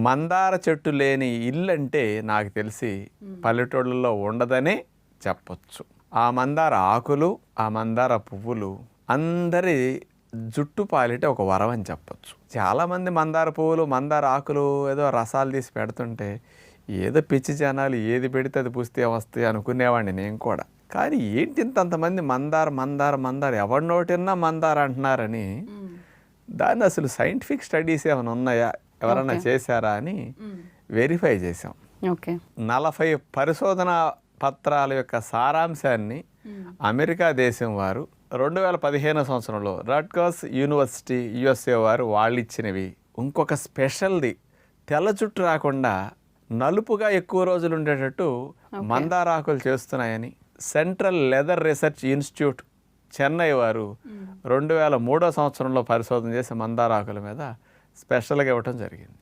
మందార చెట్టు లేని ఇల్లు అంటే నాకు తెలిసి పల్లెటూళ్ళలో ఉండదనే చెప్పొచ్చు. ఆ మందార ఆకులు, ఆ మందార పువ్వులు అందరి జుట్టు పాలిట ఒక వరం అని చెప్పొచ్చు. చాలామంది మందార పువ్వులు, మందార ఆకులు ఏదో రసాలు తీసి పెడుతుంటే ఏదో పిచ్చి జనాలు ఏది పెడితే అది పూస్తే వస్తాయి అనుకునేవాడిని నేను కూడా. కానీ ఏంటి ఇంతంతమంది మందార మందార మందార ఎవరి నోటిన్నా మందార అంటున్నారని, దాన్ని అసలు సైంటిఫిక్ స్టడీస్ ఏమైనా ఉన్నాయా, ఎవరైనా చేశారా అని వెరిఫై చేసాం. 40 పరిశోధన పత్రాల యొక్క సారాంశాన్ని అమెరికా దేశం వారు 2015 సంవత్సరంలో రట్గర్స్ యూనివర్సిటీ USA వారు వాళ్ళు ఇచ్చినవి. ఇంకొక స్పెషల్ది తెల్ల జుట్టు రాకుండా నలుపుగా ఎక్కువ రోజులు ఉండేటట్టు మందారాకులు చేస్తున్నాయని central leather research institute Chennai వారు 2003 సంవత్సరంలో పరిశోధన చేసి మందారాకుల మీద స్పెషల్గా ఇవ్వటం జరిగింది.